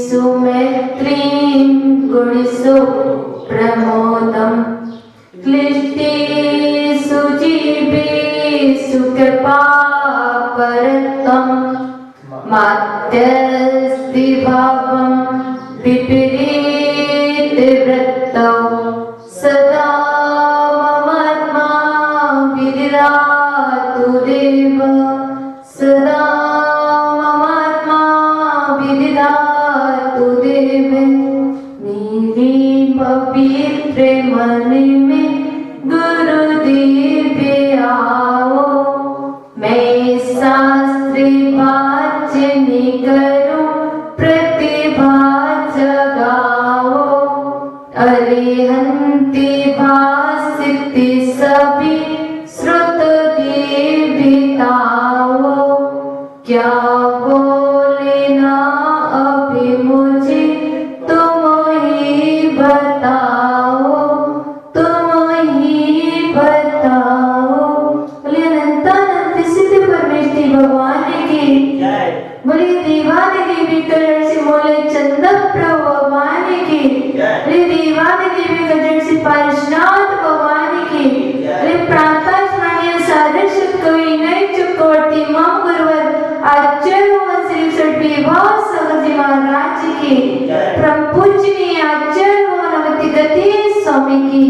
सुमैत्रीं गुणिषु प्रमोदम् क्लिष्टेषु जीवेषु कृपापरतम् माध्यस्ति भावं विपरीतवृत्तौ सदा ममात्मा विदिरातु देव सदा ममात्मा विदिरातु देव मेरे पवित्र मन में गुरुदेव आओ मैं शास्त्र वाचन करूं प्रतिभा जगाओ अरिहंति भासिति सभी श्रुत देवताओ क्या बोलना अभी मुझे तुम ही बताओ अनंतानंद सिद्ध परमेश्वरी भगवान की बोले दीवाने देवी कलर से मोले चंदा प्रभु भगवान की बोले दीवाने देवी कलर से पारशनाथ भगवान की बोले प्रातः स्मरणीय सारस्वत कवि नई चक्रवर्ती मां गुरुवर आचार्य श्री सटी भाव सहजी महाराज की परम पूजनीय आचार्य नवती गति स्वामी की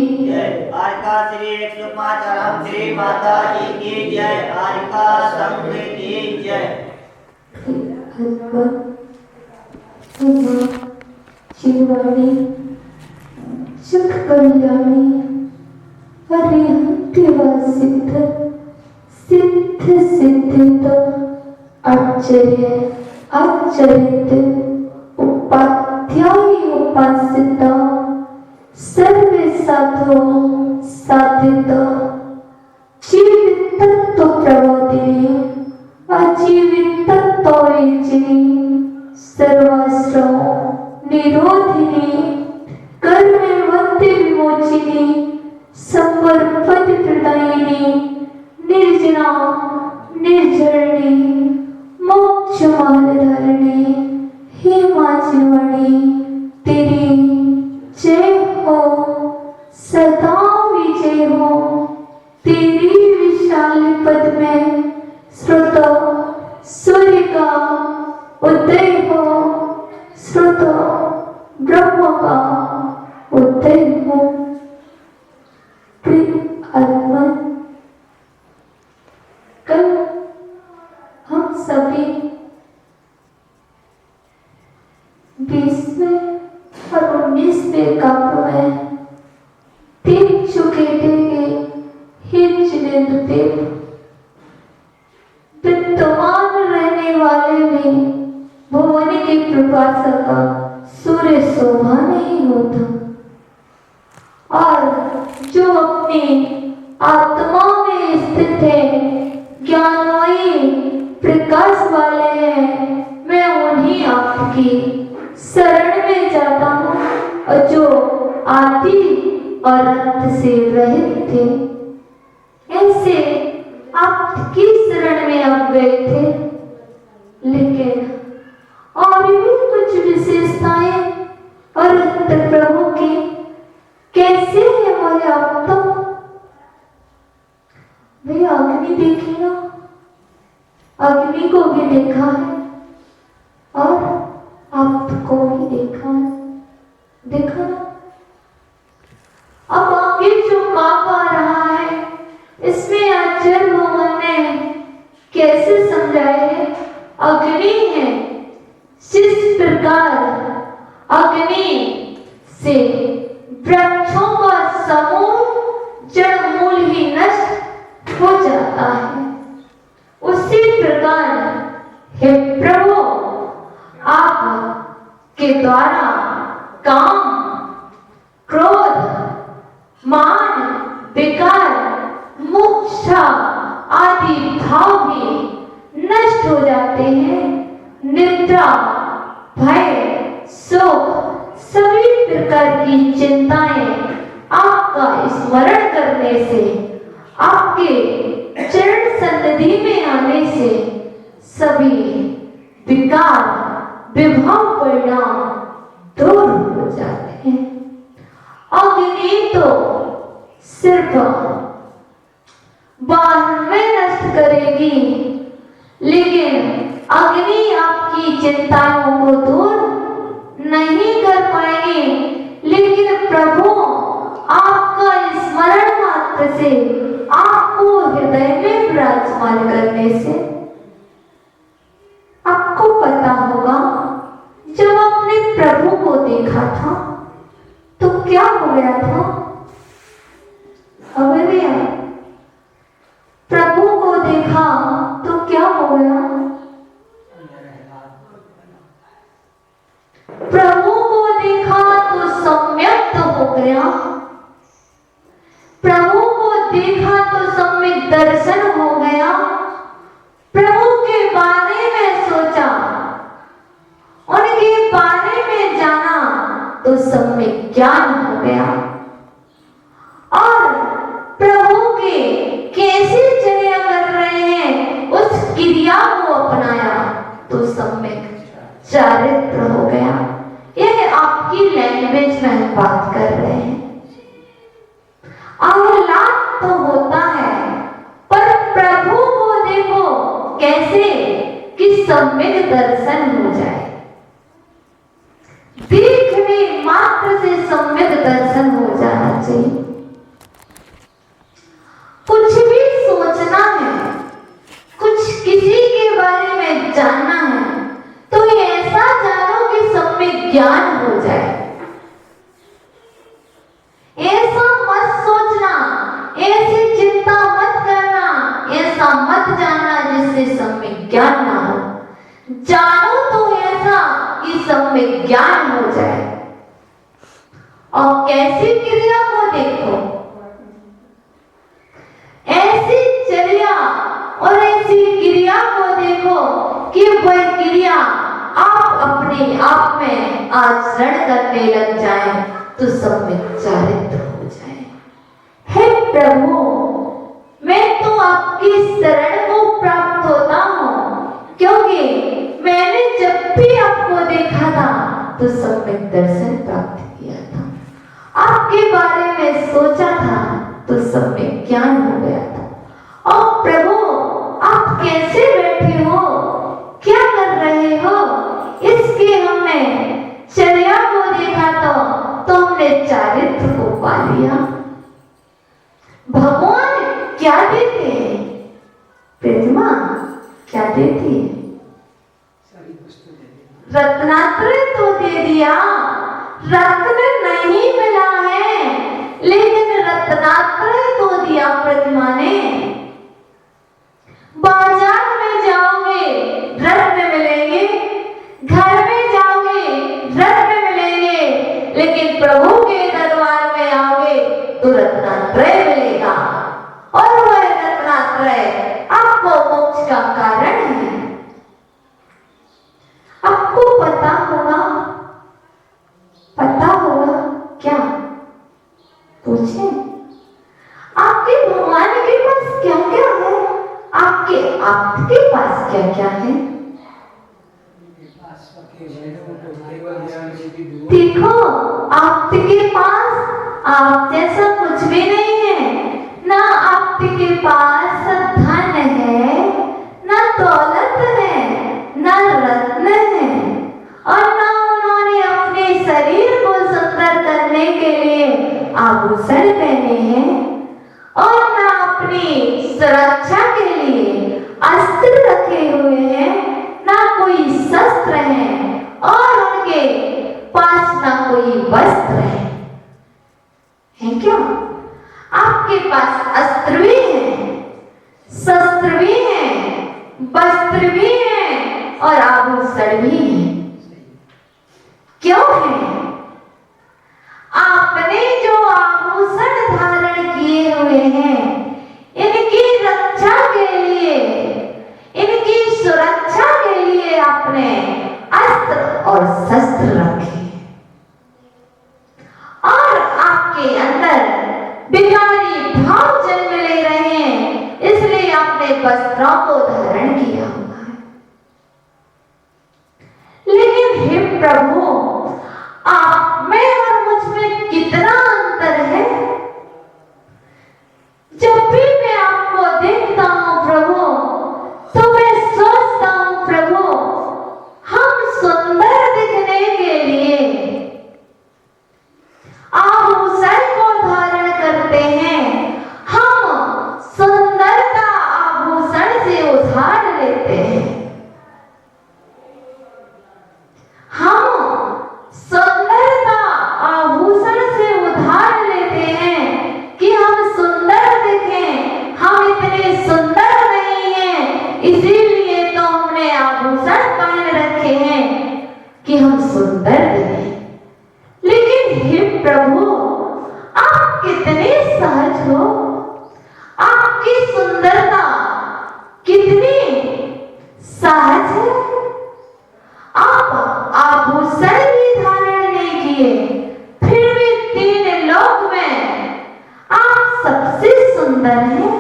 आज का श्री 105 राम श्री माता जी की जय। आज का संघ की जय। शिवानी सुख कल्याणी हरिहंतिवा सिद्ध सिद्ध सिद्धिता आश्चर्य आचरित उपाध्यायी उपासिता सर्वे साधो साधित जीवित तत्व प्रबोधिनी अजीवित तत्व विजनी सर्वाश्रम निरोधिनी कर्मवत्ति विमोचिनी संवर्पति प्रदायिनी निर्जना निर्जरणी मोक्ष मार्गधारिणी हे मां जीवनी तेरी जय हो सदा विजय हो तेरी विशाल पद में स्रोत सूर्य का उदय हो स्रोत ब्रह्म का उदय हो प्रिय आत्मा कल हम सभी 20वें और 19वें काव्य में देख चुके थे हे जिनेंद्रदेव विद्यमान रहने वाले में भुवन के प्रकाशक का सूर्य शोभा नहीं होता और जो अपनी आत्मा में स्थित है ज्ञानमयी प्रकाश वाले हैं मैं उन्हीं आपकी शरण में जाता हूँ और जो आदि और अंत से रहित थे ऐसे आपकी शरण में आप गए थे लेकिन और भी कुछ विशेषताएं और प्रभु की कैसे है बोले आप तो वे अग्नि देखी ना अग्नि को भी देखा है और आपको भी देखा है देखा ना अब आगे जो काप आ रहा है इसमें आचार्य भगवान ने कैसे समझाए है अग्नि है जिस प्रकार अग्नि से वृक्षों का समूह जड़ मूल ही नष्ट हो जाता है उसी प्रकार हे प्रभु आप के द्वारा काम क्रोध मान विकार मोक्षा आदि भाव भी नष्ट हो जाते हैं निद्रा भय शोक सभी प्रकार की चिंताएं आपका स्मरण करने से आपके चरण सन्निधि में आने से सभी विकार विभव परिणाम दूर हो जाते हैं। अग्नि तो सिर्फ बाहर में नष्ट करेगी, लेकिन अग्नि आपकी चिंताओं को दूर नहीं कर पाएगी। लेकिन प्रभु आपका स्मरण मात्र से, आपको हृदय में विराजमान करने से, आपको पता होगा जब आपने प्रभु को देखा था तो क्या हो गया था। हालेलुया। प्रभु को देखा तो क्या हो गया। प्रभु को देखा तो सम्यक्त हो गया। प्रभु को देखा तो सम्यक दर्शन हो गया। प्रभु के बारे में सोचा, उनके बारे में जाना तो सम्यक ज्ञान हो गया। और प्रभु के कैसे चर्या कर रहे हैं उस क्रिया को अपनाया तो सम्यक चारित्र हो गया। यह आपकी लैंग्वेज में हम बात कर रहे हैं। आह्लाद तो होता है, पर प्रभु को देखो कैसे कि सम्यक दर्शन हो जाए। देखने मात्र से सम्यक दर्शन हो जाना चाहिए। कुछ भी सोचना है, कुछ किसी के बारे में जानना है तो ऐसा जानो कि सम्यक ज्ञान हो जाए। ऐसा मत सोचना, ऐसी चिंता मत करना, ऐसा मत जानना जिससे सम्यक ज्ञान ना हो। जानो तो ऐसा कि सम्यक ज्ञान हो जाए। और कैसी क्रिया को देखो, ऐसी चर्या और ऐसी क्रिया को देखो कि वह क्रिया आप अपने आप में आचरण करने लग जाएं तो सम्यक चारित्र हो जाए। हे प्रभु, मैं तो आपकी शरण को प्राप्त होता हूँ, क्योंकि मैंने जब भी आपको देखा था तो सम्यक दर्शन प्राप्त किया था। आपके बारे में सोचा था तो सम्यक ज्ञान हो गया था। और प्रभु, आप कैसे बैठे हो, क्या कर रहे हो, इसके हमने चर्या को देखा तो हमने चारित्र को पा लिया। भगवान क्या देते हैं, प्रतिमा क्या देती है। रत्नात्रय तो दे दिया, रत्न नहीं मिला है, लेकिन रत्नात्रय तो दिया प्रतिमा ने। बाजार में जाओगे रत्न मिलेंगे, घर में जाओगे रत्न मिलेंगे, लेकिन प्रभु के दरबार में आओगे तो रत्नात्रय मिलेगा। और वह रत्नात्रय आपको मोक्ष का कारण है। आपको पता होगा क्या, पूछे आपके भगवान के पास क्या क्या है, आपके पास क्या क्या है। देखो, आपके पास आप जैसा कुछ भी नहीं है। ना आपके पास धन है, ना दौलत है, ना रत्न है, और ना उन्होंने अपने शरीर को सुंदर करने के लिए आभूषण पहने हैं, और ना अपनी सुरक्षा के लिए अस्त्र रखे हुए हैं, ना कोई शस्त्र है, और उनके पास ना कोई वस्त्र है क्यों? आपके पास अस्त्र भी है, शस्त्र भी है, वस्त्र भी है, और आभूषण भी है। क्यों है? आपने जो आभूषण धारण किए हुए हैं, इनकी रक्षा के लिए, इनकी सुरक्षा के लिए आपने अस्त्र और शस्त्र रखे, और आपके अंदर बिगाड़ी भाव जन्म ले रहे वस्त्रों को धारण किया हुआ है। लेकिन हे प्रभु, आप में और मुझ में कितना अंतर है। जब भी मैं आपको देखता हूं प्रभु, तो मैं सोचता हूं प्रभु, हम सुंदर दिखने के लिए आभूषण को धारण करते हैं। हम सुंदरता आभूषण से उधार लेते हैं। हम सुंदरता आभूषण से उधार लेते हैं कि हम सुंदर दिखें। हम इतने सुंदर नहीं हैं, इसीलिए तो हमने आभूषण पहन रखे हैं कि हम सुंदर दिखें। लेकिन हे प्रभु, आप कितने सहज हो। आपकी सुंदरता कितनी सहज है। आप आभूषण भी धारण नहीं किए, फिर भी तीन लोक में आप सबसे सुंदर हैं।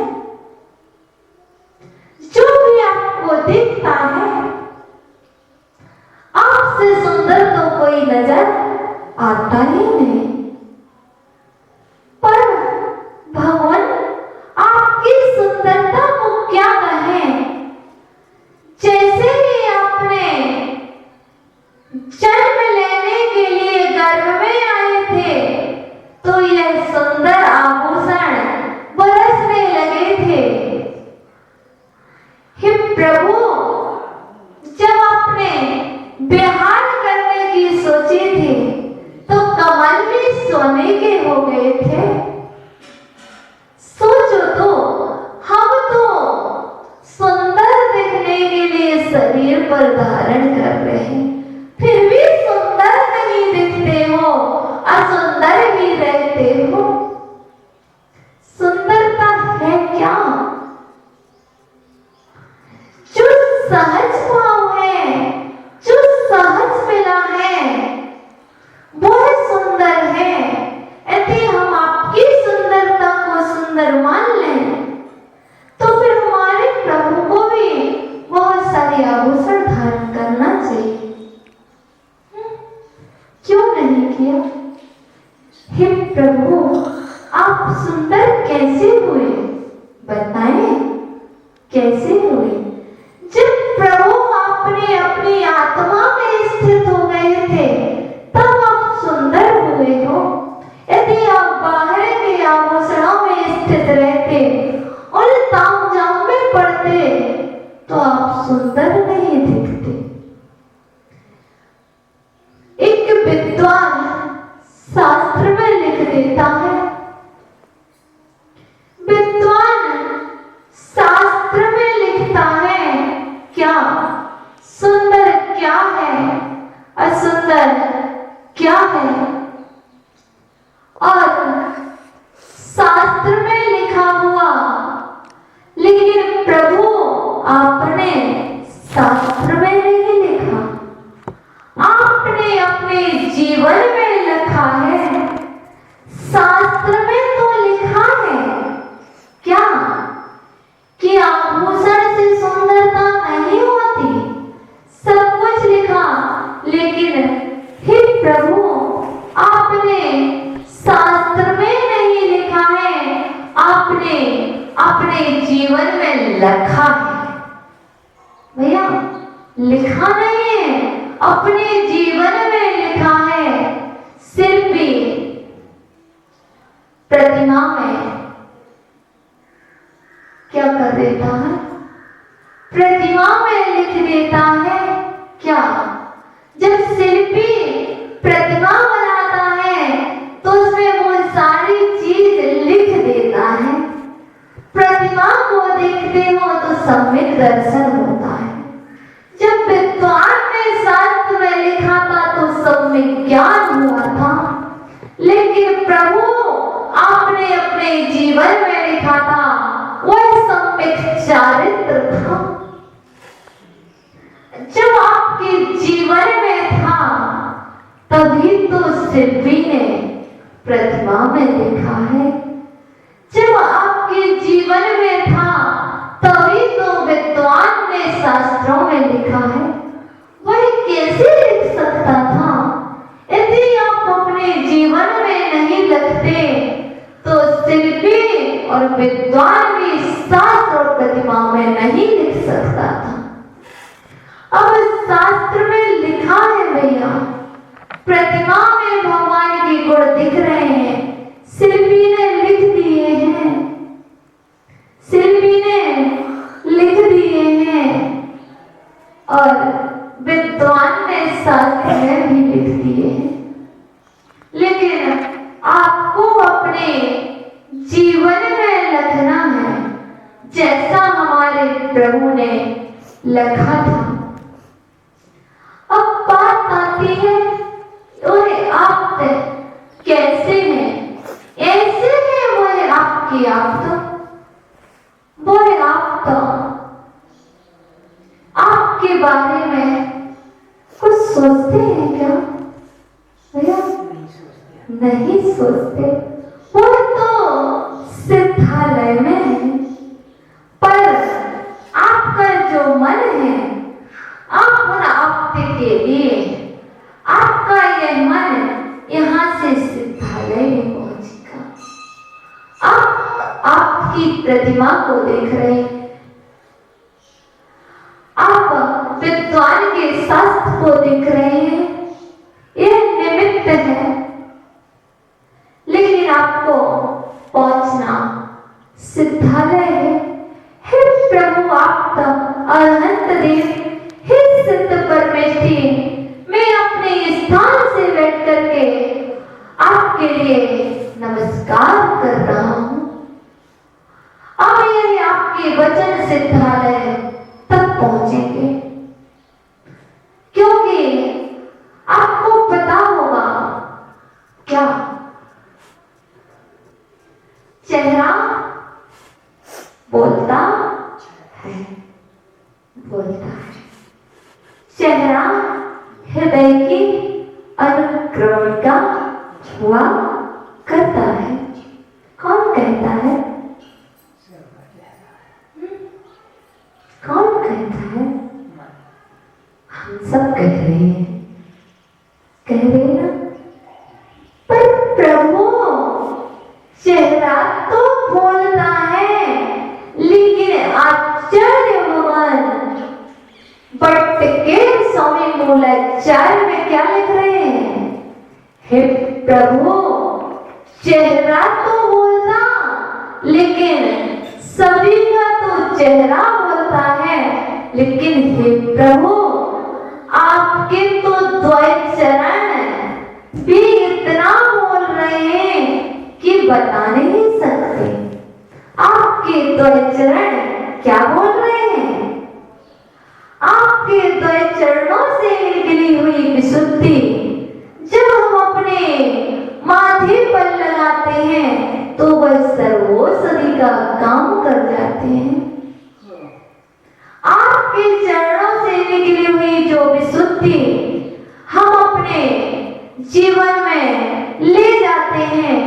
जो भी आपको दिखता है, आपसे सुंदर तो कोई नजर आता ही नहीं। पर भगवान, आपकी सुंदरता को क्या कहें। जैसे ही आपने जन्म लेने के लिए गर्भ में आए थे, तो यह सुंदर आभूषण बरसने लगे थे। हे प्रभु, जब आपने विहार करने की सोची थी, तो कमल भी सोने के हो गए थे। सोचो तो, हम तो सुंदर दिखने के लिए शरीर पर धारण कर रहे हैं, फिर भी सुंदर नहीं दिखते हो, असुंदर ही रहते हो। सुंदरता है क्या। जो सहज भाव है, जो सहज मिला है, वह सुंदर है। यदि हम आपकी सुंदरता को सुंदर मान लें, तो फिर हमारे प्रभु को भी बहुत सारे आभूषण धारण करना चाहिए। क्यों नहीं किया। हे प्रभु, आप सुंदर कैसे हुए, बताएं कैसे हुए। जब प्रभु आपने अपनी आत्मा में स्थित हो गए थे, तब आप सुंदर हुए हो। यदि आप बाहर के आभूषणों में स्थित रहते, उन तामझाम में पड़ते, तो आप सुंदर नहीं दिखते। एक विद्वान शास्त्र में लिख देता है, विद्वान शास्त्र में लिखता है, क्या सुंदर क्या है, असुंदर क्या है। और शास्त्र में लिखा हुआ, लेकिन प्रभु आपने शास्त्र में नहीं लिखा, आपने अपने जीवन में लिखा है। शास्त्र में तो लिखा है क्या कि आभूषण से सुंदरता नहीं होती, सब कुछ लिखा। लेकिन हे प्रभु, आपने शास्त्र में नहीं लिखा है, आपने अपने जीवन में लिखा है। भैया, लिखा नहीं है, अपने जीवन में लिखा है। शिल्पी प्रतिमा में क्या कर देता है, प्रतिमा में लिख देता है क्या। जब शिल्पी प्रतिमा बनाता है, तो उसमें वो सारी चीज लिख देता है। प्रतिमा को देखते हो तो सम्यक दर्शन होता है। जब विद्वान ने शास्त्र में लिखा था, तो सम्यक ज्ञान हुआ था। लेकिन प्रभु आपने अपने जीवन में लिखा था, वह सम्यक चारित्र था। जब आपके जीवन में था, तभी तो शिल्पी ने प्रतिमा में लिखा है। जब आपके जीवन में था, तभी तो विद्वान भी शास्त्र और प्रतिमा में नहीं लिख सकता था। अब शास्त्र में लिखा है भैया, प्रतिमा में भगवान के गुण दिख रहे हैं, शिल्पी ने लिख दिए हैं, शिल्पी ने लिख दिए हैं और विद्वान ने शास्त्र में भी लिख दिए हैं। लेकिन आपको अपने जीवन में लिखना है जैसा हमारे प्रभु ने लिखा था। अब बात आती है, ओए आप कैसे हैं? ऐसे हैं बोले आपकी आप तो, बोले आप तो आपके बारे में कुछ सोचते हैं क्या भैया? नहीं सोचते। वो तो सिद्धालय में है, पर आपका जो मन है, आप आपके लिए आपका यह मन यहाँ से सिद्धालय में पहुंचेगा। आप आपकी प्रतिमा को देख रहे हैं, आप विद्वान के शास्त्र को देख रहे हैं, यह निमित्त है। लेकिन आपको पहुंचना सिद्धालय है। हे प्रभु आप अनंत देव, हे सिद्ध परमेश्वरी, मैं अपने स्थान से बैठ करके आपके लिए नमस्कार कर रहा हूं। अब यदि आपके वचन सिद्धालय तक पहुंचेंगे, क्योंकि आपको पता होगा क्या, चेहरा बोलता है, बोलता है। चेहरा हृदय की अनुक्रमणिका हुआ करता है। कौन कहता है? कौन कहता है? हम सब कह रहे हैं, कह रहे हैं ना। पर प्रभु चेहरा तो बोलता है, लेकिन आचार्य भगवान बट के स्वामी मूलाचार्य में क्या लिख रहे हैं? हे प्रभु चेहरा तो बोलता, लेकिन सभी का तो चेहरा बोलता है, लेकिन हे प्रभु आपके तो द्वय चरण भी इतना बोल रहे हैं कि बता नहीं सकते। आपके द्वय चरण क्या बोल रहे हैं? आपके द्वय चरणों से निकली हुई विशुद्धि जब हम अपने माथे पर लगाते हैं तो वह सर्वौषधि का काम कर जाते हैं। आपके चरणों से निकली हुई जो विशुद्धि हम अपने जीवन में ले जाते हैं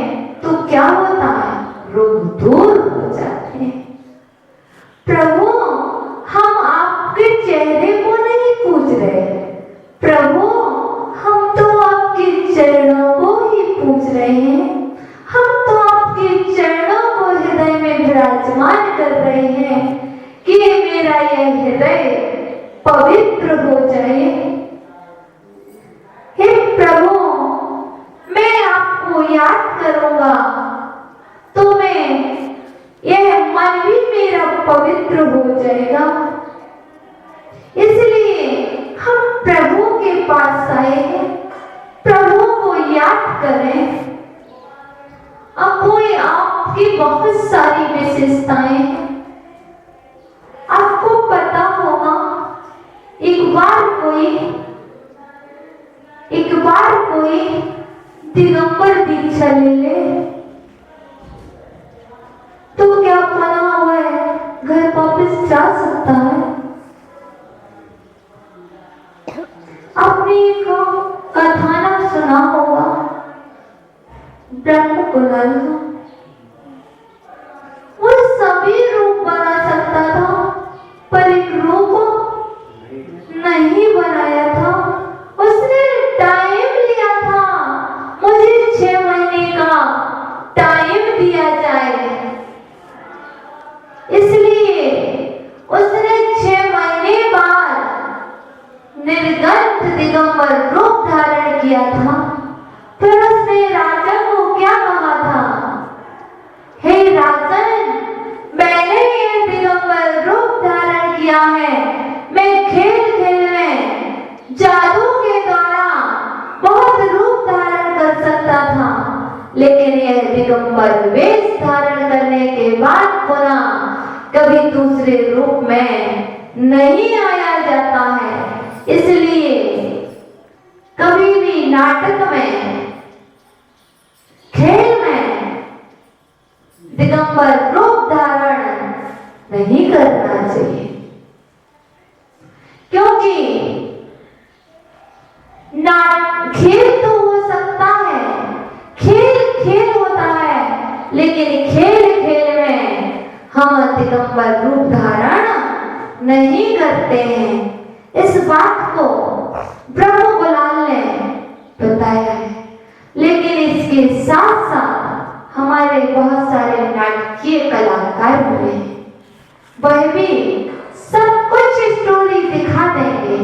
तो क्या होता है? रोग दूर हो जाते हैं। प्रभु हम आपके चेहरे को नहीं पूज रहे, प्रभु हम तो आपके चरणों को ही पूज रहे हैं। हम तो आपके चरणों को हृदय में विराजमान कर रहे हैं कि मेरा यह हृदय पवित्र हो जाए। हे प्रभु मैं आपको याद करूंगा तो मैं यह मन भी मेरा पवित्र हो जाएगा। इसलिए हम प्रभु के पास आए हैं, प्रभु को याद करें। अब कोई आपकी बहुत सारी विशेषताएं हैं, आपको पता होगा। एक बार कोई दिगंबर दीक्षा ले ले तो क्या बना हुआ है, घर वापस जा सकता है। आपने एक कथानक सुना होगा ब्रह्म कुमार का। वो सभी रूप बना सकता था पर एक रूप नहीं बनाया था। उसने टाइम लिया था, मुझे 6 महीने का टाइम दिया जाए, किया है। मैं खेल खेल में जादू के द्वारा बहुत रूप धारण कर सकता था, लेकिन यह दिगंबर वेश धारण करने के बाद पुनः कभी दूसरे रूप में नहीं आया जाता है। इसलिए कभी भी नाटक में, खेल में दिगंबर रूप धारण नहीं करना चाहिए, क्योंकि खेल तो हो सकता है, खेल खेल होता है, लेकिन खेल खेल में हम दिगंबर रूप धारण नहीं करते हैं। इस बात को ब्रह्म गुलाल ने बताया है। लेकिन इसके साथ साथ हमारे बहुत सारे नाटकीय कलाकार हुए हैं, वह भी सब कुछ स्टोरी दिखा देंगे,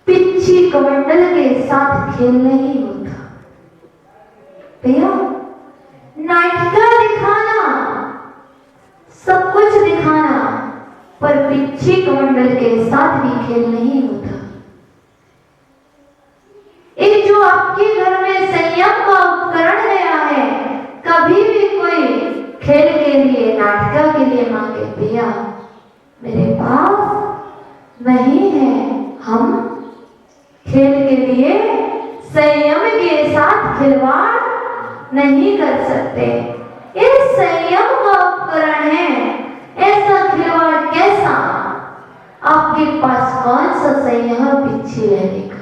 पिच्ची कमंडल के साथ खेल नहीं होता भैया। नाटिका दिखाना, सब कुछ दिखाना, पर पिच्ची कमंडल के साथ भी खेल नहीं होता। एक जो आपके घर में संयम का उपकरण गया है, कभी भी कोई खेल के लिए, नाटिका के लिए मांगे, भैया मेरे पास नहीं है, हम खेल के लिए संयम के साथ खिलवाड़ नहीं कर सकते। इस संयम का उपकरण है, ऐसा खिलवाड़ कैसा? आपके पास कौन सा संयम पीछे रहने का?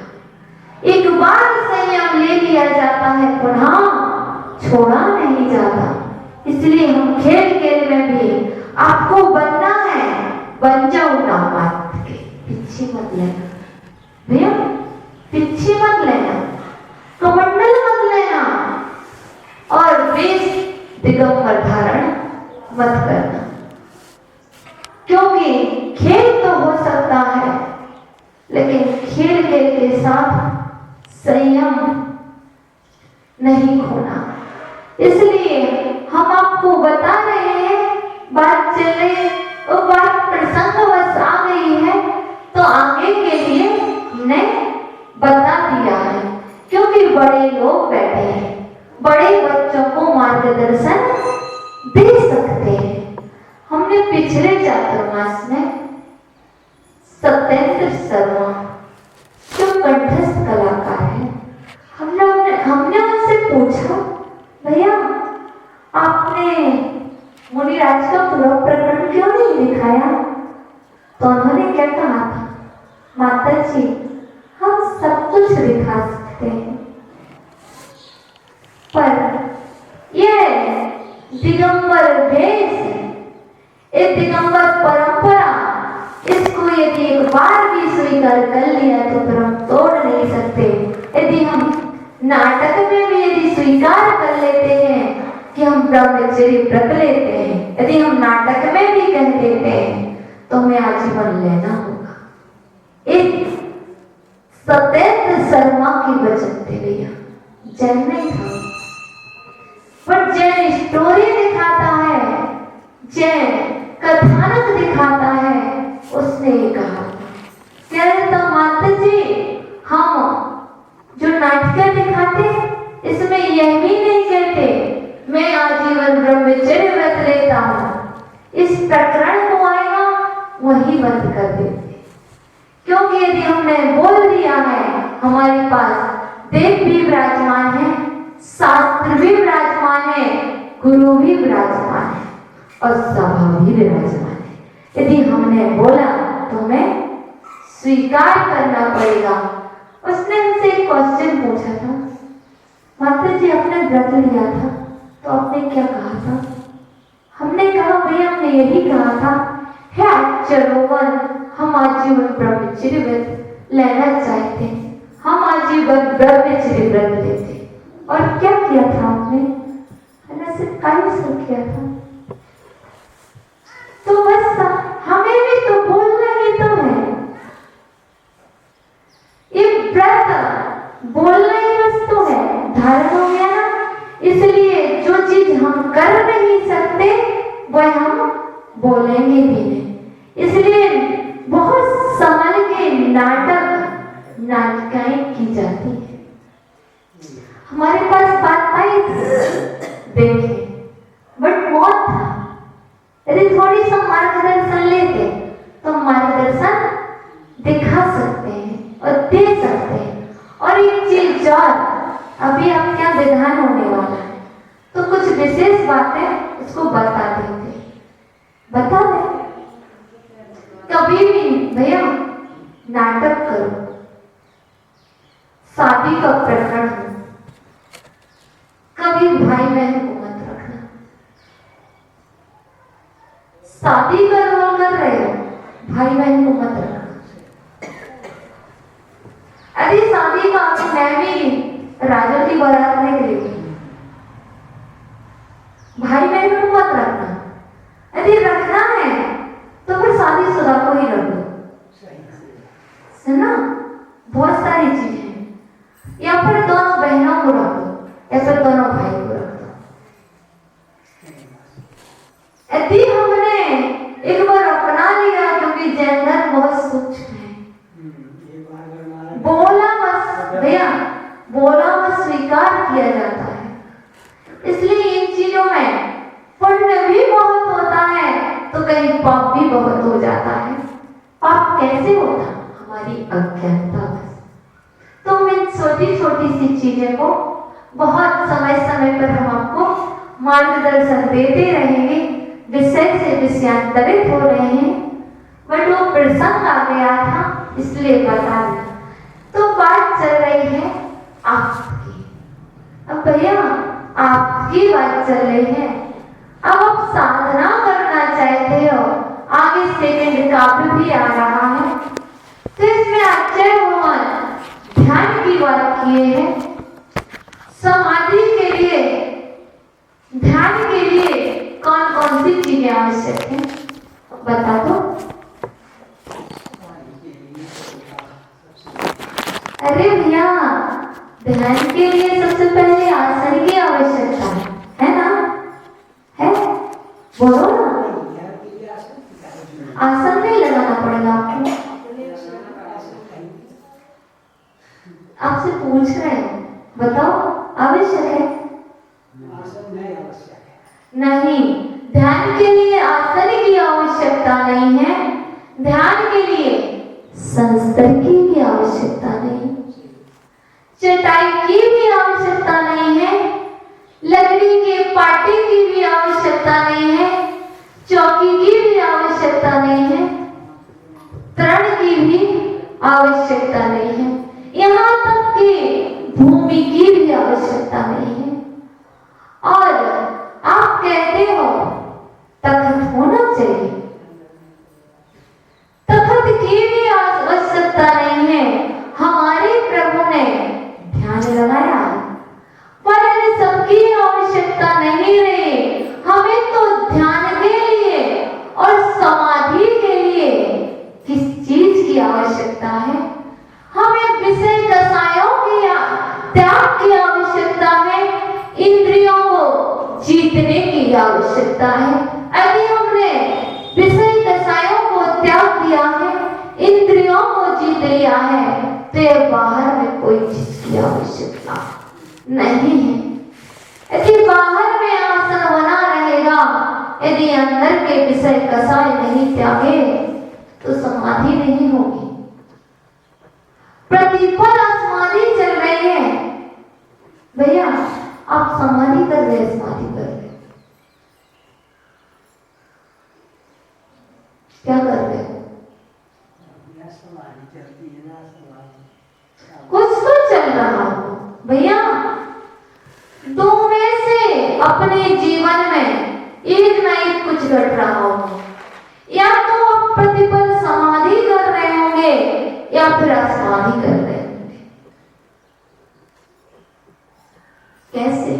एक बार संयम ले लिया जाता है, पुनः छोड़ा नहीं जाता। इसलिए हम खेल खेल में भी आपको बनना है, बन जाओ ना, बात के पीछे मत लेना भैया, पीछे मत लेना, कमंडल मत लेना, और वेश दिगंबर धारण मत करना, क्योंकि खेल तो हो सकता है, लेकिन खेल खेल के साथ संयम नहीं खोना। इसलिए हम आपको बता रहे हैं, बात चल रही, वो बात प्रसंगवश आ गई है, तो आगे के लिए हमने बता दिया है, क्योंकि बड़े लोग बैठे हैं, बड़े बच्चों को मार्गदर्शन दे सकते हैं। हमने पिछले चातुर्मास में सत्येंद्र शर्मा जो कंठस्थ कलाकार है, हमने उनसे पूछा, भैया आपने मुनिराज का पूरा प्रकरण क्यों नहीं दिखाया? तो उन्होंने क्या कहा था, माता जी हम सब कुछ दिखा सकते हैं, पर यह दिगंबर भेष, ये दिगंबर परंपरा, इसको यदि एक बार भी स्वीकार कर लिया तो फिर हम तोड़ नहीं सकते। यदि हम नाटक में भी यदि स्वीकार कर लेते हैं कि हम ब्रह्मचर्य व्रत लेते हैं, यदि हम नाटक में भी कह देते हैं, तो हमें आजीवन लेना होगा। इस सत्येंद्र शर्मा की वचन थे भैया, जैन नहीं था, पर जैन स्टोरी दिखाता है, जैन कथानक दिखाता है, उसने ये कहा, कहता माता जी हम जो नाटक दिखाते इसमें यह भी नहीं कहते मैं आजीवन ब्रह्मचर्य व्रत लेता हूं, इस प्रकरण को आएगा वही बंद कर देते, क्योंकि यदि हमने बोल दिया है, हमारे पास देव भी विराजमान है, शास्त्र भी विराजमान है, गुरु भी विराजमान है, और सभा भी विराजमान है। यदि हमने बोला तो हमें स्वीकार करना पड़ेगा। उसने हमसे एक क्वेश्चन पूछा था, माता जी आपने व्रत लिया था तो आपने क्या कहा था? हमने कहा भैया हमने यही कहा था, हे आचार्यवन हम आजीवन ब्रह्मचर्य व्रत लेना चाहते हैं, हम आजीवन ब्रह्मचर्य व्रत लेते। और क्या किया था आपने? मैंने सिर्फ कायम किया था। तो बस हमें भी तो बोलना ही तो है, ये व्रत बोलना ही बस तो है, धारण हो गया ना। इसलिए जो चीज हम कर नहीं सकते वह हम बोलेंगे भी नहीं। इसलिए मार्गदर्शन लेते तो मार्गदर्शन दिखा सकते हैं और दे सकते हैं। और एक चीज और, अभी आपके यहाँ विधान होने वाला है तो कुछ विशेष बातें उसको बता देंगे, बता दें। कभी भी भैया नाटक करो, शादी का प्रकरण हो, कभी भाई बहन को मत रखना। शादी का रोल कर रहे हो, भाई बहन को मत रखना। अरे शादी का मैं भी राजा की बारात में गई, भाई बहन को मत रखना। यदि रखना है तो फिर शादीशुदा को ही रख दो, सुना। बहुत सारी चीजें हैं, या फिर दोनों बहनों को रख दो या फिर दोनों भाई को रख दो। यदि हमने एक बार अपना लिया, क्योंकि जेंडर बहुत सूक्ष्म है, बोला बस भैया, बोला बस स्वीकार किया जाता है। इसलिए इन चीजों में पुण्य भी बहुत होता है तो कहीं पाप भी बहुत हो जाता है। पाप कैसे होता? हमारी अज्ञानता बस। तो हम इन छोटी छोटी सी चीजें को बहुत समय समय पर हम आपको मार्गदर्शन देते रहेंगे, विषय से विषयांतरित हो रहे हैं, बट वो प्रसंग आ गया था इसलिए बता दिया। तो बात चल रही है आपकी, अब भैया आपकी बात चल रही है। अब आप साधना करना चाहते हो, आगे सेकंड काव्य भी आ रहा है, तो इसमें अक्षय भगवान ध्यान की बात किए हैं। समाधि के लिए, ध्यान के लिए कौन कौन सी चीजें आवश्यक हैं बता दो। अरे भैया ध्यान के लिए सबसे पहले आसन की आवश्यकता है ना? है, बोलो ना। आसन नहीं लगाना पड़ेगा आपको, आपसे पूछ रहे हैं, बताओ आवश्यक है? नहीं, ध्यान के लिए आसन की आवश्यकता नहीं है, ध्यान के लिए संस्तर की भी आवश्यकता नहीं, चटाई की भी आवश्यकता नहीं है, लकड़ी के पाटे की भी आवश्यकता नहीं है, चौकी की भी आवश्यकता नहीं है, तरण की भी आवश्यकता नहीं है, यहाँ तक कि भूमि की भी आवश्यकता नहीं है। और आप कहते हो तखत होना चाहिए, तखत की भी आवश्यकता नहीं है। हमारे प्रभु ने ध्यान लगाया, पर सबकी आवश्यकता नहीं रही। हमें तो ध्यान के लिए और समाधि के लिए किस चीज की आवश्यकता है? हमें विषय कसायों की त्याग की आवश्यकता है, इंद्रियों को जीतने की आवश्यकता है। यदि हमने विषय कसायों को त्याग दिया है, इंद्रियों को जीत लिया है, तो ये बाहर में कोई चीज की आवश्यकता नहीं है। यदि बाहर में आसन बना रहेगा, यदि अंदर के विषय कसाय नहीं त्यागे तो समाधि नहीं होगी। प्रतिपल समाधि चल रही है भैया, आप समाधि कर रहे हैं, समाधि कर रहे हैं, क्या कर रहे हो? कुछ तो चल रहा हो भैया। दो में से अपने जीवन में एक ना एक कुछ घट रहा हो, या तो आप प्रतिपल समाधि कर रहे होंगे या फिर असमाधि कर रहे होंगे। कैसे?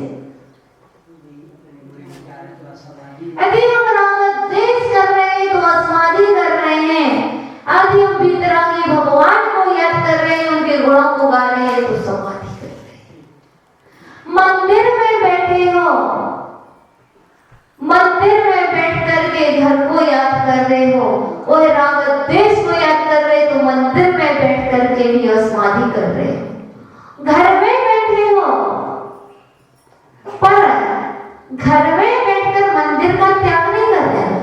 यदि हम राग द्वेष कर रहे हैं तो असमाधि कर रहे हैं, यदि हम भीतरागी भगवान को याद कर रहे हैं, उनके गुणों को गा रहे हैं तो समाधि कर रहे हैं। मंदिर में बैठे हो, मंदिर में बैठ करके घर को याद कर रहे हो और राग द्वेष को याद कर रहे हो, तो मंदिर में बैठ करके भी असमाधि कर रहे हो। घर में बैठे हो, पर घर में बैठकर मंदिर का त्याग नहीं कर रहे हो,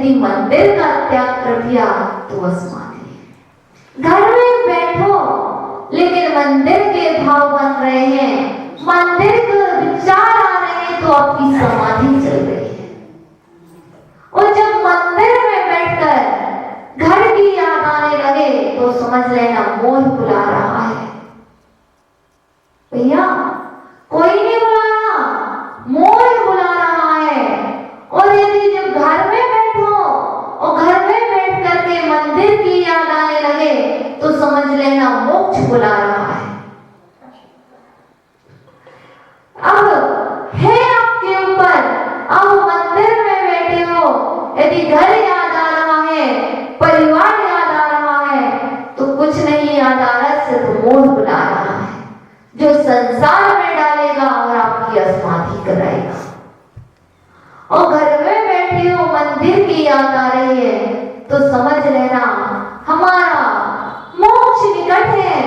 यदि मंदिर का त्याग कर दिया तो वह समाधि है। घर में बैठो लेकिन मंदिर के भाव बन रहे हैं, मंदिर के विचार आ रहे हैं तो आपकी समाधि चल रही है। और जब मंदिर में बैठकर घर की याद आने लगे तो समझ लेना मोह बुला रहा है। भैया कोई नहीं बुला रहा, मोह बुला रहा है। और यदि जब घर में बैठो और घर में बैठ करके मंदिर की याद आने लगे तो समझ लेना मोक्ष बुला रहा है। अब है आपके ऊपर, अब मंदिर में बैठे हो, यदि घर याद आ रहा है, परिवार याद आ रहा है तो कुछ नहीं याद आ रहा, सिर्फ मोह बुला रहा है जो संसार में डालेगा और आपकी असमाधि कराएगा। और घर में बैठे हो, मंदिर की याद आ रही है तो समझ लेना हमारा मोक्ष निकट है,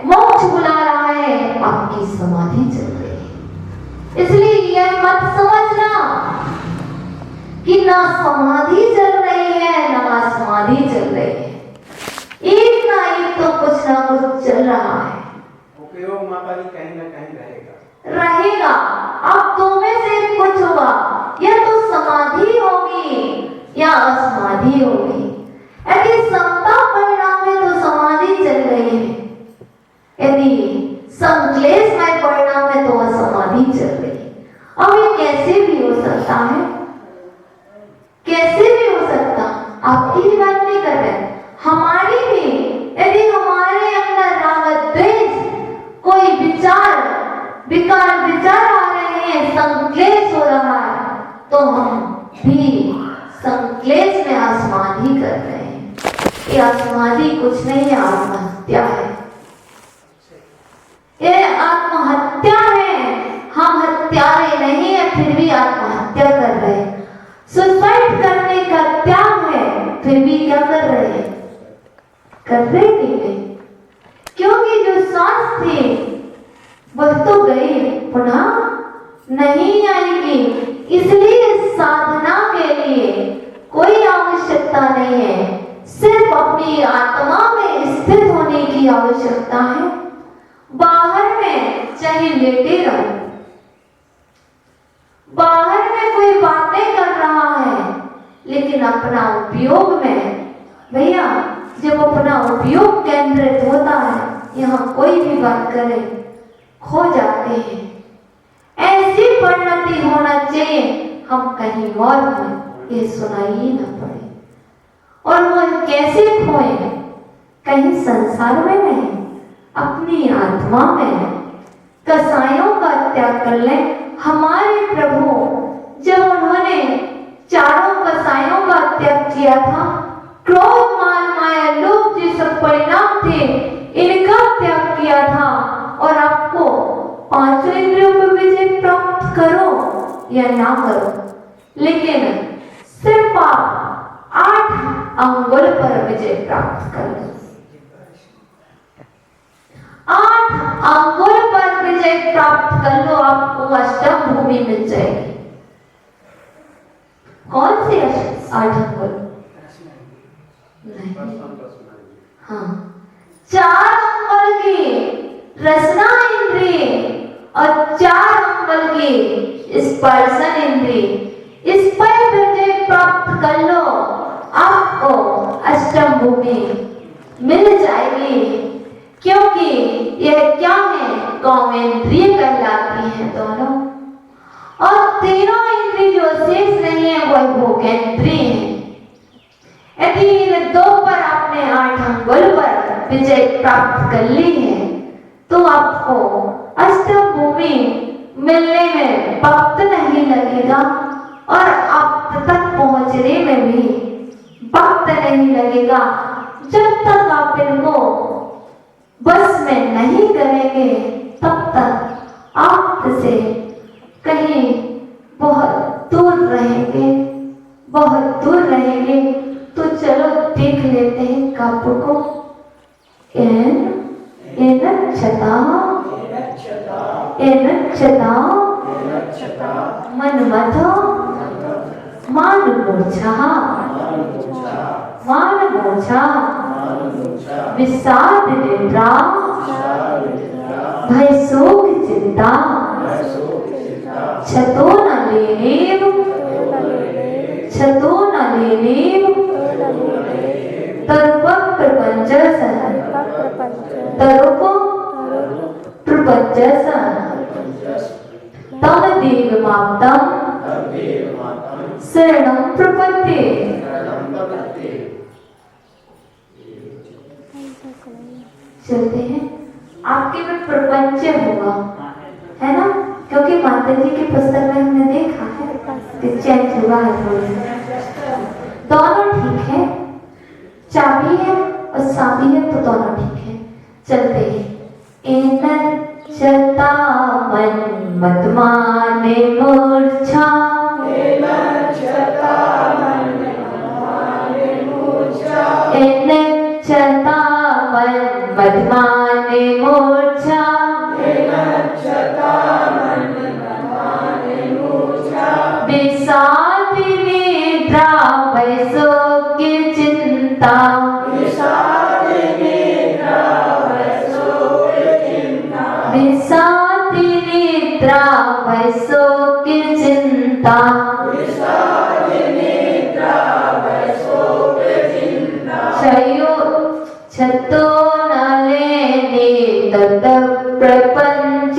मोक्ष बुला रहा है, आपकी समाधि चल रही है। इसलिए यह मत समझना कि ना समाधि चल रही है ना समाधि चल रही है, एक ना एक तो कुछ ना कुछ चल रहा है। उपयोग माता जी कहीं ना कहीं रहेगा। अब तुम में से कुछ होगा, या तो समाधि होगी या असमाधि होगी। यदि समता परिणाम है तो समाधि चल रही है, यदि संक्लेशमय परिणाम है तो असमाधि चल रही है। अब ये कैसे भी हो सकता है, कैसे भी हो सकता, आपकी भी बात नहीं कर रहे, हमारी भी। यदि हमारे अंदर राग द्वेष कोई विचार विकार विचार आ रहे हैं, संक्लेश हो रहा है तो हम भी संक्लेश में असमाधि कर रहे हैं। ये असमाधि कुछ नहीं है, आत्महत्या है। ये आत्महत्या है। हम हत्यारे नहीं है फिर भी आत्महत्या कर रहे हैं। सुसाइड करने का त्याग है फिर भी क्या कर रहे हैं, कर रहे नहीं, क्योंकि जो सांस थी वह तो गई, पुनः नहीं आएगी। इसलिए साधना के लिए कोई आवश्यकता नहीं है, सिर्फ अपनी आत्मा में स्थित होने की आवश्यकता है। बाहर में चाहे लेटे रहो, बाहर में कोई बातें कर रहा है लेकिन अपना उपयोग में, भैया जब अपना उपयोग केंद्रित होता है, यहाँ कोई भी बात करे खो जाते हैं। ऐसी परिणति होना चाहिए हम कहीं और में ये सुनाई न पड़े। और वो कैसे खोए, कहीं संसार में नहीं, अपनी आत्मा में। कसायों का त्याग कर ले। हमारे प्रभु जब उन्होंने चारों कसायों का त्याग किया था, क्रोध मान माया लोभ जो सब परिणाम थे इनका त्याग किया था, और आपको पांचों इंद्रियों पर विजय प्राप्त करो या ना करो, लेकिन सिर्फ आप 8 अंगुल पर विजय प्राप्त कर लो। 8 अंगुल पर विजय प्राप्त कर लो, आपको अष्टम भूमि मिल जाएगी। कौन सी 8 अंगुल? नहीं, हाँ, 4 अंगुल की रसना इंद्रिय और 4 अंगुल की स्पर्शन इंद्रिय, इस पर विजय प्राप्त कर लो, आपको अष्टम भूमि मिल जाएगी। क्योंकि यह क्या है, कौमेंद्रिय कहलाती है दोनों, और तीनों इंद्रिय जो शेष नहीं है वह भोगेंद्रिय है। यदि इन 2 पर आपने 8 अंगुल पर विजय प्राप्त कर ली है तो आपको अष्टम भूमि मिलने में वक्त नहीं लगेगा, और आप तक पहुंचने में भी वक्त नहीं लगेगा। जब तक आप इनको बस में नहीं करेंगे तब तक आपसे कहीं बहुत दूर रहेंगे, बहुत दूर रहेंगे। तो चलो देख लेते हैं काव्य को। मन मथ मान मूर्छा मानमोक्षा विषाद निद्रा भय शोक चिंता छतो न लेनेव तरुप प्रपंच तम देव माप्तम शरणं प्रपद्ये। चलते हैं, आपके में प्रपंच होगा, है ना, क्योंकि माता जी की पुस्तक में हमने देखा है कि चेंज हुआ है थोड़ी, दोनों ठीक है, चाबी है और साबी है तो दोनों ठीक है। चलते हैं, चता मन मत माने मूर्छा, चता मन मत माने मूर्छा, विषाद निद्रा भय शोक चिंता, विषाद निद्रा भय शोक चिंता, छतो न लेने तत प्रपंच,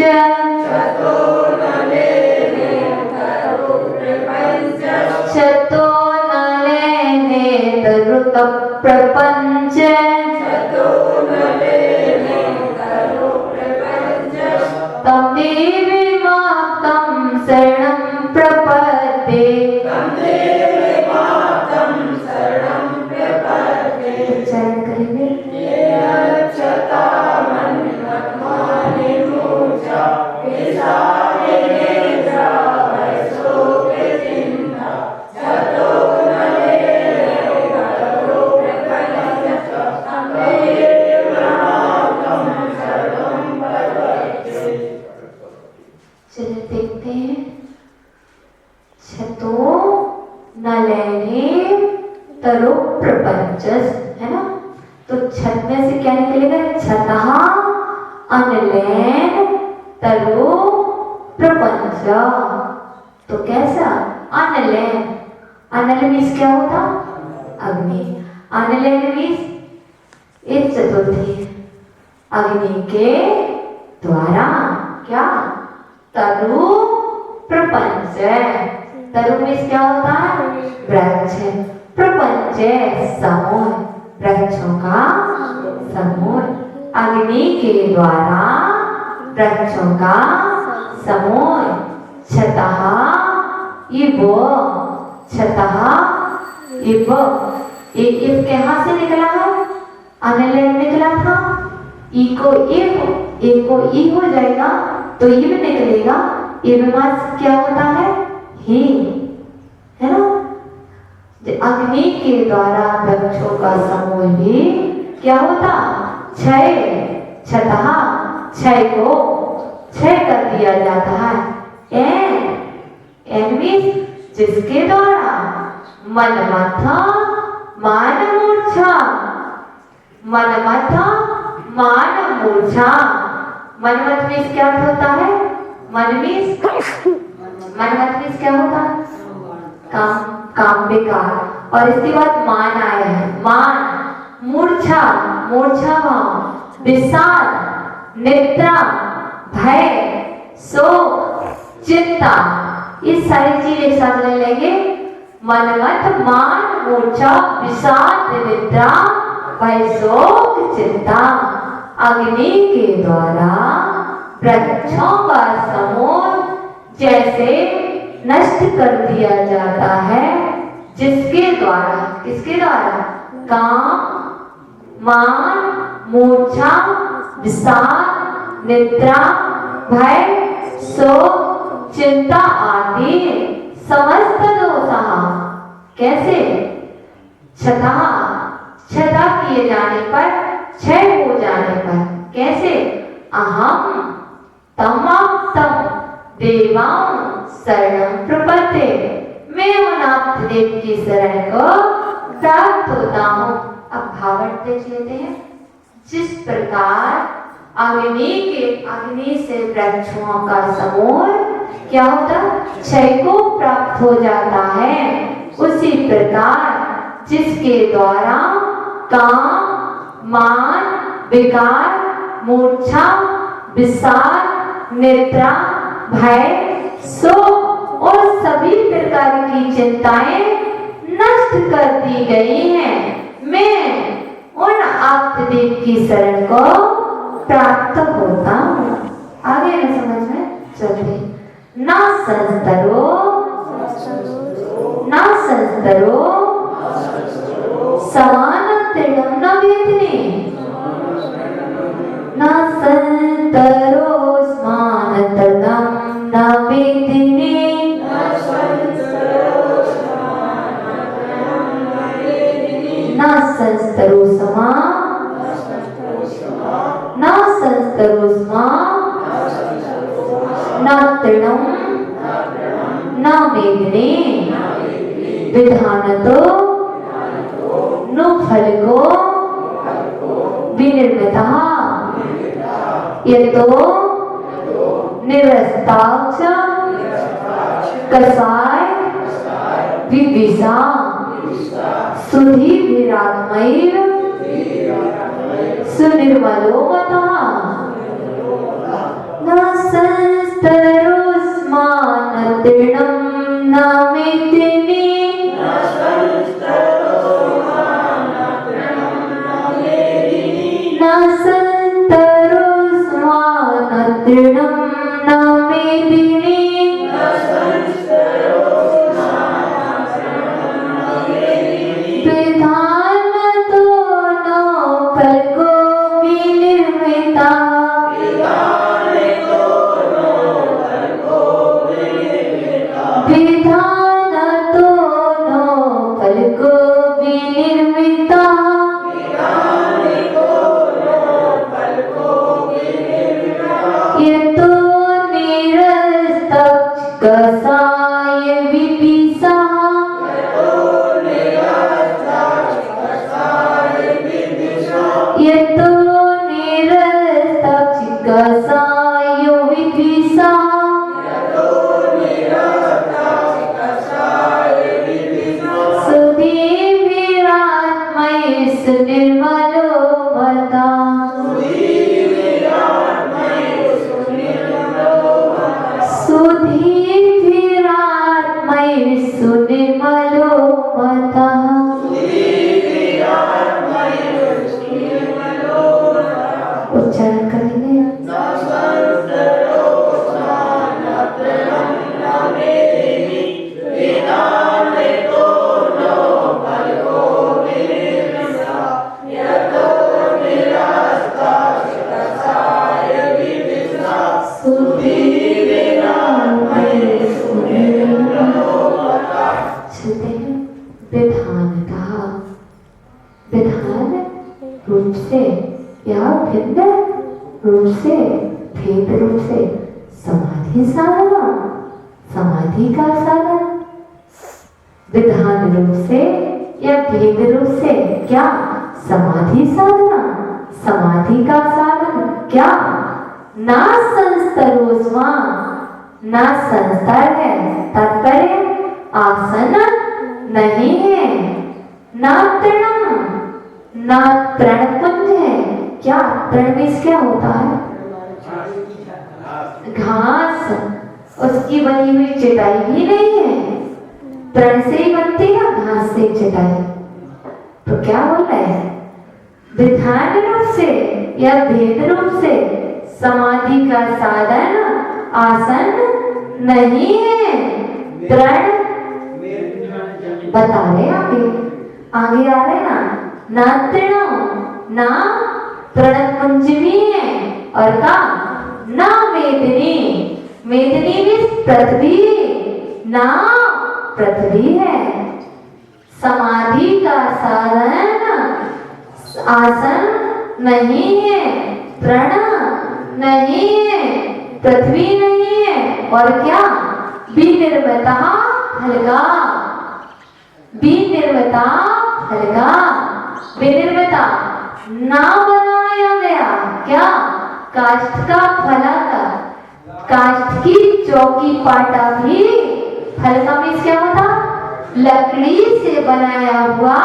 छतो न लेने तरुत प्रपंच, तम देवी मातम शरणं प्रपद्ये। उच्चारण करेंगे, चलिए देखते हैं, छतो न लेने तरो प्रपंच, है ना, तो छत में से क्या निकलेगा, छतः अनलेन तरो प्रपंच, तो कैसा अनलेन, अनल मीन्स क्या होता, अग्नि, अनलेन मीन्स एक चतुर्थी अग्नि के द्वारा क्या, तरु प्रपंच, तरु मीन्स क्या होता है, वृक्ष, प्रपंच समूह, वृक्षों का समूह, अग्नि के द्वारा वृक्षों का समूह, छतः इव, छतः इव, इव कहाँ से निकला है, अनलेन निकला था, ई को इव, ए को ई हो जाएगा तो इव निकलेगा, इव मास क्या होता है, ही, है ना, अग्नि के द्वारा वृक्षों का समूह भी क्या होता, क्षय, छतः क्षय को क्षय कर दिया जाता है, एन मीन्स जिसके द्वारा मनमथ मान मूर्छा, मनमथ मान मूर्छा, मनमथ मीन्स क्या होता है, मनमथ मीन्स क्या होता है, काम बेकार, और इसके बाद मान आया है, मान, मूर्छा, भाव, विषाद, निद्रा, भय, शोक, चिंता, ये सारी चीज एक साथ ले लेंगे, मनमथ मान मूर्छा विषाद निद्रा भय शोक चिंता, अग्नि के द्वारा वृक्षों का समूह जैसे नष्ट कर दिया जाता है, जिसके द्वारा, किसके द्वारा, काम, मान, मूर्छा, विषाद, निद्रा, भय, शोक, चिंता आदि समस्त दोषा, कैसे, छता किए जाने पर, क्षय हो जाने पर, कैसे, अहम तमाप्तम देवां शरणं प्रपद्ये, मैं उन आप देव की शरण को प्राप्त होता हूँ। अब भावार्थ देख लेते हैं। जिस प्रकार अग्नि से वृक्षों का समूह क्या होता, क्षय को प्राप्त हो जाता है, उसी प्रकार जिसके द्वारा काम, मान, विकार, मूर्छा, विषाद, निद्रा, भय, शोक और सभी प्रकार की चिंताएं नष्ट कर दी गई हैं, मैं उन आप्तदेव की शरण को प्राप्त होता हूँ। आगे न समझ में चलते। ना संस्तरो समान तृणम न वेदने, ना संस्तरो समान तृणम न वेदने, ना संस्तरो समा न तृणम न वेदने, विधानतो नु फलको विनिर्मितः, यतो निरस्ताक्ष कषाय विद्विषा सुधीभिरात्मैव सुनिर्मलो मतः, न संस्तरो स्मान तृणं न वेदने, न संस्तरो स्मान तृणं न वेदने, विधानतो नो फलको विनिर्मिता, विधानतो नो फलको विनिर्मिता, यतो निरस्तक्ष कषाय विद्विषा, यतो निरस्तक्ष कषाय विद्विषा, सुधीभिरात्मैः सुनिर्मलो मतः, सुधीभिरात्मैः सुनिर्मलो मतः। उच्चारण करेंगे। विधान रूप से या भिन्न रूप से, भेद रूप से समाधि साधना, समाधि का साधन, विधान रूप से या भेद रूप से क्या, समाधि साधना, समाधि का साधन क्या, ना संस्तरोस्मा, ना संस्तर है, तात्पर्य आसन नहीं है, ना तृणम, ना तृणपुंज है, क्या तृण बीज क्या होता है, घास, उसकी बनी हुई चटाई भी नहीं है, तृण से ही बनती है, घास से चटाई, तो क्या बोल रहे हैं, विधान रूप से या भेद रूप से समाधि का साधन आसन नहीं है, तृण बता रहे आगे आगे आ रहे ना तृणो ना तृणपुंज भी है, और का ना मेदिनी, मेदिनी भी पृथ्वी, ना पृथ्वी है, समाधि का साधन आसन नहीं है, तृण नहीं है, पृथ्वी नहीं है, और क्या विनिर्मिता फलका, विनिर्मिता फल का विनिर्मिता ना बनाया गया। क्या? काष्ठ का फला का, काष्ठ की चौकी पाटा भी फल का मीन्स क्या होता? लकड़ी से बनाया हुआ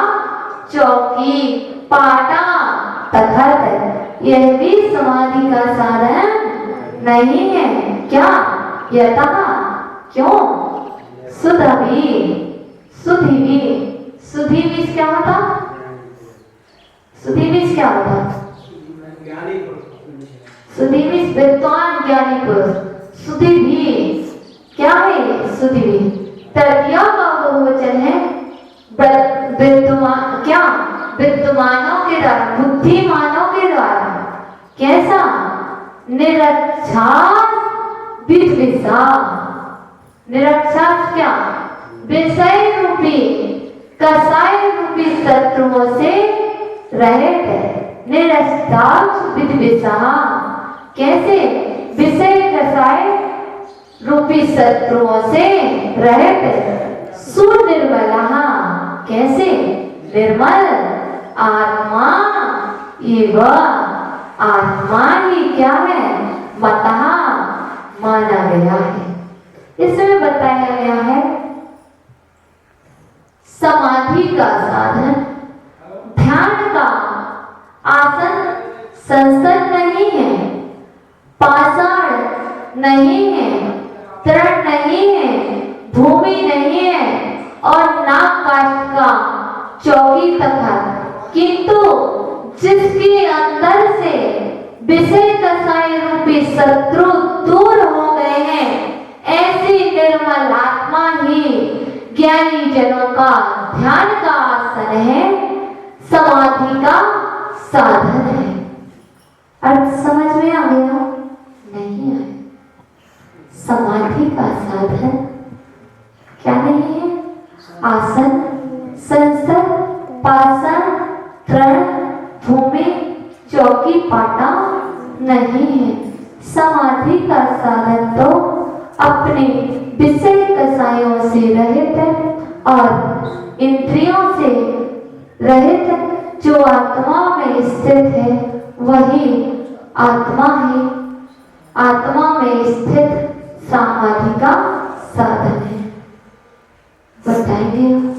चौकी पाटा तथा यह भी समाधि का साधन नहीं है। क्या? यतः क्यों? सुधि सुधि सुधि मीन्स क्या होता? सुधि मीन्स क्या होता? ज्ञानी पुरुष। सुधि मीन्स विद्वान ज्ञानी पुरुष। सुधि भी क्या है? सुधि भी तृतीया का बहुवचन है विद्वान। क्या? विद्वानों के द्वारा, बुद्धिमानों के द्वारा। कैसा? निरक्षास विद्विषा। निरक्षास क्या? विषय रूपी कसाय रूपी शत्रुओं से रहित है। निरक्षास विद्विषा कैसे? विषय कसाय रूपी शत्रुओं से रहित। सुनिर्मला कैसे? निर्मल आत्मा एवं आत्मा ही क्या है? मतः माना गया है। इसमें बताया गया है समाधि का साधन ध्यान का आसन संसद नहीं है, पाषाण नहीं है, तृण नहीं है, भूमि नहीं है और ना काष्ठ का चौकी तथा, किंतु जिसके अंदर से विषय कसाय रूपी शत्रु दूर हो गए हैं, ऐसी निर्मल आत्मा ही ज्ञानी जनों का ध्यान का आसन है, समाधि का साधन है। अर्थ समझ में आ गया? नहीं आया। समाधि का साधन क्या नहीं है? आसन संसद पाषाण तृण भूमि चौकी पाटा नहीं है। समाधि का साधन तो अपने विषय कसायों से रहित है और इंद्रियों से रहित जो आत्मा में स्थित है वही आत्मा है। आत्मा में स्थित समाधि का साधन है। बताएंगे